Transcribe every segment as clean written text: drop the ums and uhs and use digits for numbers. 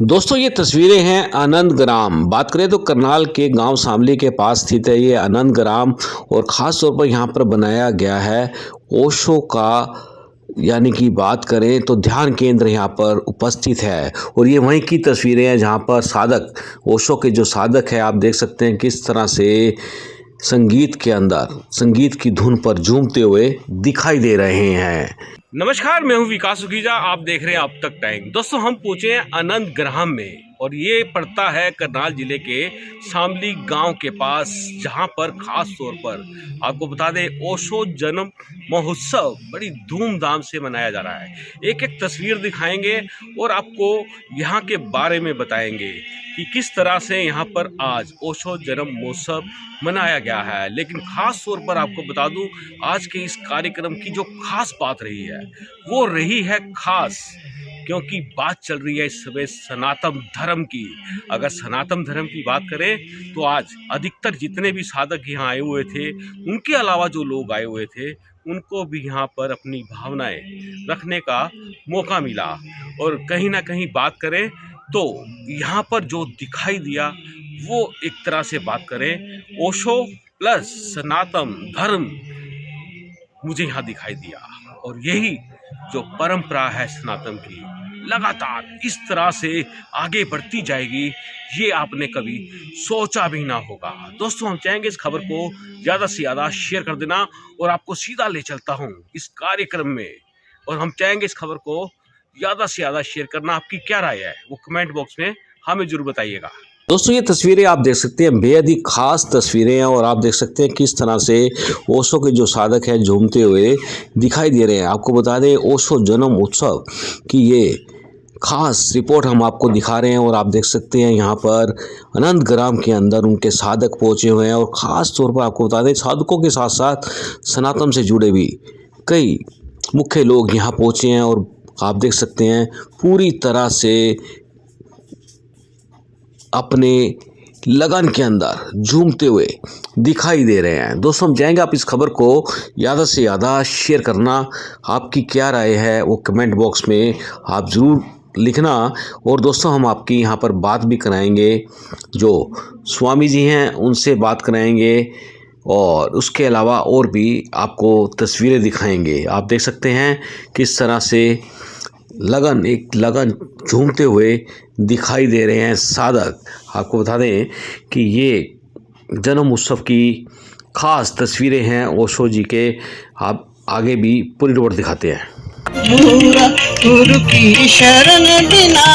दोस्तों ये तस्वीरें हैं आनंद ग्राम। बात करें तो करनाल के गांव शामली के पास स्थित है ये आनंद ग्राम और ख़ास तौर पर यहाँ पर बनाया गया है ओशो का, यानी कि बात करें तो ध्यान केंद्र यहाँ पर उपस्थित है। और ये वहीं की तस्वीरें हैं जहाँ पर साधक, ओशो के जो साधक है, आप देख सकते हैं किस तरह से संगीत के अंदर संगीत की धुन पर झूमते हुए दिखाई दे रहे हैं। नमस्कार, मैं हूं विकास सुखीजा, आप देख रहे हैं अब तक टाइम। दोस्तों हम पहुंचे हैं आनंद ग्राम में और ये पड़ता है करनाल जिले के शामली गांव के पास, जहां पर खास तौर पर आपको बता दें ओशो जन्म महोत्सव बड़ी धूमधाम से मनाया जा रहा है। एक एक तस्वीर दिखाएंगे और आपको यहाँ के बारे में बताएंगे कि किस तरह से यहाँ पर आज ओशो जन्म महोत्सव मनाया गया है। लेकिन खास तौर पर आपको बता दूं, आज के इस कार्यक्रम की जो खास बात रही है वो रही है खास, क्योंकि बात चल रही है इस समय सनातन धर्म की। अगर सनातन धर्म की बात करें तो आज अधिकतर जितने भी साधक यहाँ आए हुए थे, उनके अलावा जो लोग आए हुए थे, उनको भी यहाँ पर अपनी भावनाएं रखने का मौका मिला। और कहीं ना कहीं बात करें तो यहाँ पर जो दिखाई दिया वो एक तरह से बात करें ओशो प्लस सनातन धर्म मुझे यहाँ दिखाई दिया। और यही जो परंपरा है सनातन की, लगातार इस तरह से आगे बढ़ती जाएगी, ये आपने कभी सोचा भी ना होगा। दोस्तों हम चाहेंगे इस खबर को ज़्यादा से ज़्यादा शेयर कर देना और आपको सीधा ले चलता हूँ इस कार्यक्रम में। और हम चाहेंगे इस खबर को ज़्यादा से ज़्यादा शेयर करना। आपकी क्या राय है वो कमेंट बॉक्स में हमें जरूर बताइएगा। दोस्तों ये तस्वीरें आप देख सकते हैं, बेहद ही खास तस्वीरें हैं और आप देख सकते हैं किस तरह से ओशो के जो साधक हैं झूमते हुए दिखाई दे रहे हैं। आपको बता दें ओशो जन्म उत्सव की ये खास रिपोर्ट हम आपको दिखा रहे हैं और आप देख सकते हैं यहाँ पर अनंत ग्राम के अंदर उनके साधक पहुँचे हुए हैं। और ख़ास तौर पर आपको बता दें साधकों के साथ साथ सनातन से जुड़े भी कई मुख्य लोग यहाँ पहुँचे हैं और आप देख सकते हैं पूरी तरह से अपने लगन के अंदर झूमते हुए दिखाई दे रहे हैं। दोस्तों हम चाहेंगे आप इस खबर को ज़्यादा से ज़्यादा शेयर करना। आपकी क्या राय है वो कमेंट बॉक्स में आप ज़रूर लिखना। और दोस्तों हम आपकी यहाँ पर बात भी कराएंगे, जो स्वामी जी हैं उनसे बात कराएंगे और उसके अलावा और भी आपको तस्वीरें दिखाएंगे। आप देख सकते हैं किस तरह से लगन झूमते हुए दिखाई दे रहे हैं साधक। आपको बता दें कि ये जन्म उत्सव की खास तस्वीरें हैं ओशो जी के। आप आगे भी पूरी रिपोर्ट दिखाते हैं। गुरु की शरण बिना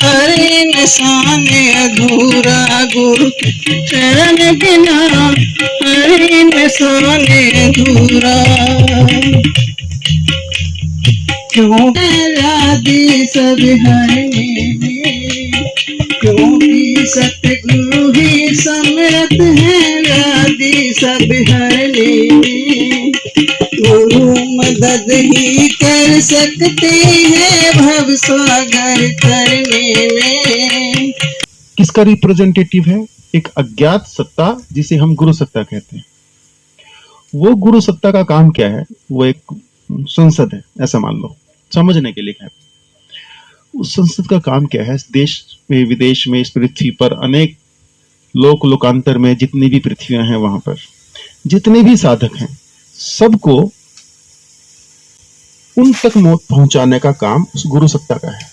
हर इंसान अधूरा, गुरु की शरण बिना हर इंसान अधूरा। क्यों राधे सब हरे, क्योंकि सतगुरु ही समर्थ है राधे सब हरे। गुरु मदद ही कर सकते हैं भव सागर तरने में। किसका रिप्रेजेंटेटिव है? एक अज्ञात सत्ता जिसे हम गुरु सत्ता कहते हैं। वो गुरु सत्ता का काम क्या है? वो एक संसद है, ऐसा मान लो, समझने के लिए है। उस संसद का काम क्या है? देश में विदेश में इस पृथ्वी पर अनेक लोकांतर में जितनी भी पृथ्वियां हैं, वहां पर जितने भी साधक हैं, सबको उन तक मौत पहुंचाने का काम उस गुरु सत्ता का है।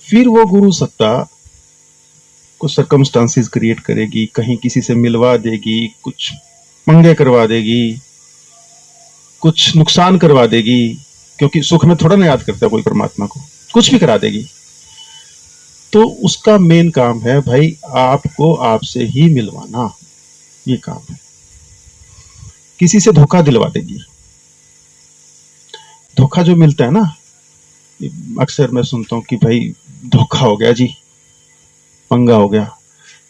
फिर वो गुरु सत्ता को सर्कमस्टांसेस क्रिएट करेगी, कहीं किसी से मिलवा देगी, कुछ पंगे करवा देगी, कुछ नुकसान करवा देगी, क्योंकि सुख में थोड़ा ना याद करता कोई परमात्मा को, कुछ भी करा देगी। तो उसका मेन काम है भाई आपको आपसे ही मिलवाना, ये काम है। किसी से धोखा दिलवा देगी। धोखा जो मिलता है ना, अक्सर मैं सुनता हूं कि भाई धोखा हो गया जी, पंगा हो गया,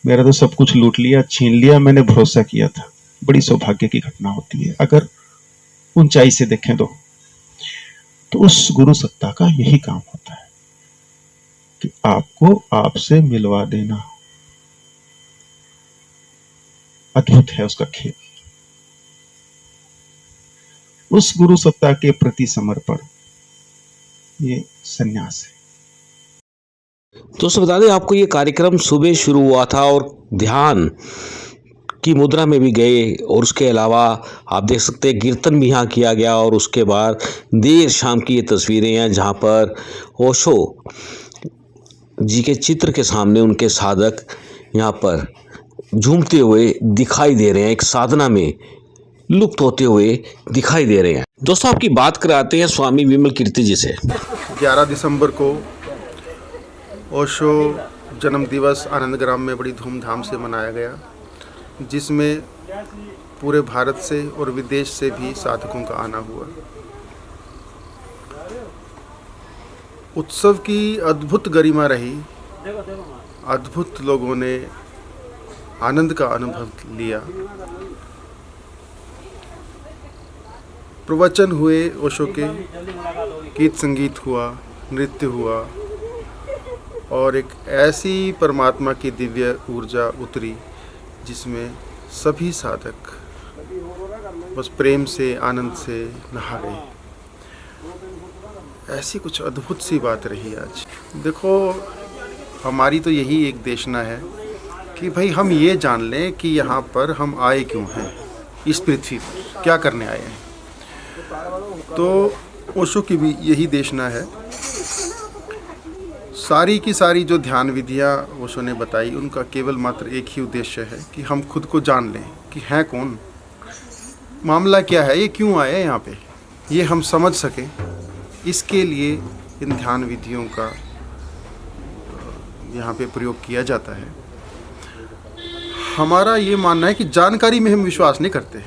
मेरा तो सब कुछ लूट लिया, छीन लिया, मैंने भरोसा किया था। बड़ी सौभाग्य की घटना होती है अगर ऊंचाई से देखें तो उस गुरु सत्ता का यही काम होता है कि आपको आपसे मिलवा देना। अद्भुत है उसका खेल। उस गुरु सत्ता के प्रति समर्पण ये सन्यास है। दोस्तों बता दें आपको ये कार्यक्रम सुबह शुरू हुआ था और ध्यान की मुद्रा में भी गए और उसके अलावा आप देख सकते हैं कीर्तन भी यहाँ किया गया और उसके बाद देर शाम की ये तस्वीरें हैं जहाँ पर ओशो जी के चित्र के सामने उनके साधक यहाँ पर झूमते हुए दिखाई दे रहे हैं, एक साधना में लुप्त होते हुए दिखाई दे रहे हैं। दोस्तों आपकी बात कराते हैं स्वामी विमल कीर्ति जी से। 11 दिसंबर को ओशो जन्म दिवस आनंदग्राम में बड़ी धूमधाम से मनाया गया, जिसमें पूरे भारत से और विदेश से भी साधकों का आना हुआ। उत्सव की अद्भुत गरिमा रही, अद्भुत लोगों ने आनंद का अनुभव लिया। प्रवचन हुए ओशो के, गीत संगीत हुआ, नृत्य हुआ और एक ऐसी परमात्मा की दिव्य ऊर्जा उतरी जिसमें सभी साधक बस प्रेम से, आनंद से नहा गए। ऐसी कुछ अद्भुत सी बात रही आज। देखो, हमारी तो यही एक देशना है कि भाई हम ये जान लें कि यहाँ पर हम आए क्यों हैं, इस पृथ्वी पर क्या करने आए हैं। तो ओशो की भी यही देशना है। सारी की सारी जो ध्यान विधियाँ ओशो ने बताई, उनका केवल मात्र एक ही उद्देश्य है कि हम खुद को जान लें कि हैं कौन, मामला क्या है, ये क्यों आए यहाँ पे, ये हम समझ सकें। इसके लिए इन ध्यान विधियों का यहाँ पे प्रयोग किया जाता है। हमारा ये मानना है कि जानकारी में हम विश्वास नहीं करते,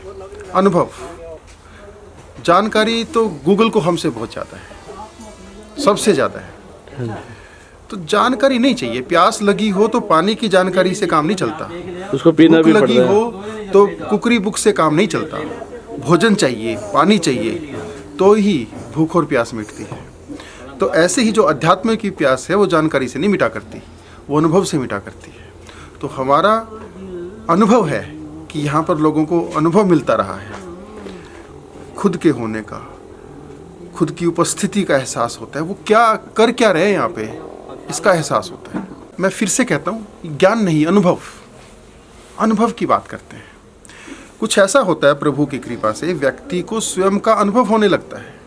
अनुभव। जानकारी तो गूगल को हमसे बहुत ज़्यादा है, सबसे ज़्यादा है। तो जानकारी नहीं चाहिए। प्यास लगी हो तो पानी की जानकारी से काम नहीं चलता, उसको पीना भी भूख पड़ता लगी है। हो तो कुकरी बुक से काम नहीं चलता। भोजन चाहिए, पानी चाहिए, तो ही भूख और प्यास मिटती है। तो ऐसे ही जो अध्यात्म की प्यास है वो जानकारी से नहीं मिटा करती, वो अनुभव से मिटा करती है। तो हमारा अनुभव है कि यहाँ पर लोगों को अनुभव मिलता रहा है, खुद के होने का, खुद की उपस्थिति का एहसास होता है। वो क्या कर क्या रहे हैं यहाँ पे, इसका एहसास होता है। मैं फिर से कहता हूँ, ज्ञान नहीं, अनुभव, अनुभव की बात करते हैं। कुछ ऐसा होता है प्रभु की कृपा से व्यक्ति को स्वयं का अनुभव होने लगता है।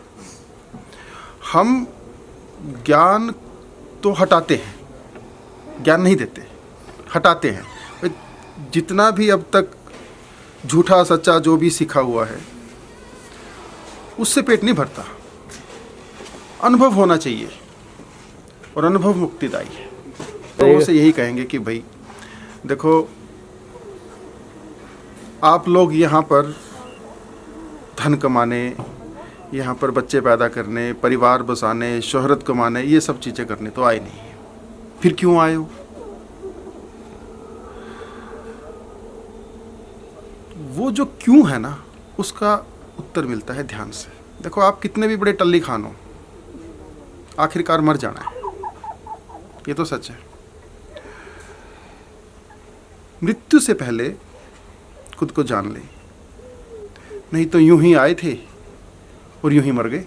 हम ज्ञान तो हटाते हैं, ज्ञान नहीं देते, हटाते हैं। जितना भी अब तक झूठा सच्चा जो भी सीखा हुआ है उससे पेट नहीं भरता। अनुभव होना चाहिए और अनुभव मुक्तिदायी है। तो उसे यही कहेंगे कि भाई देखो, आप लोग यहाँ पर धन कमाने, यहाँ पर बच्चे पैदा करने, परिवार बसाने, शोहरत कमाने, ये सब चीज़ें करने तो आए नहीं। फिर क्यों आए हो? वो जो क्यों है ना, उसका उत्तर मिलता है ध्यान से। देखो, आप कितने भी बड़े टल्ली खान हो, आखिरकार मर जाना है, ये तो सच है। मृत्यु से पहले खुद को जान ले, नहीं तो यूं ही आए थे और यूं ही मर गए।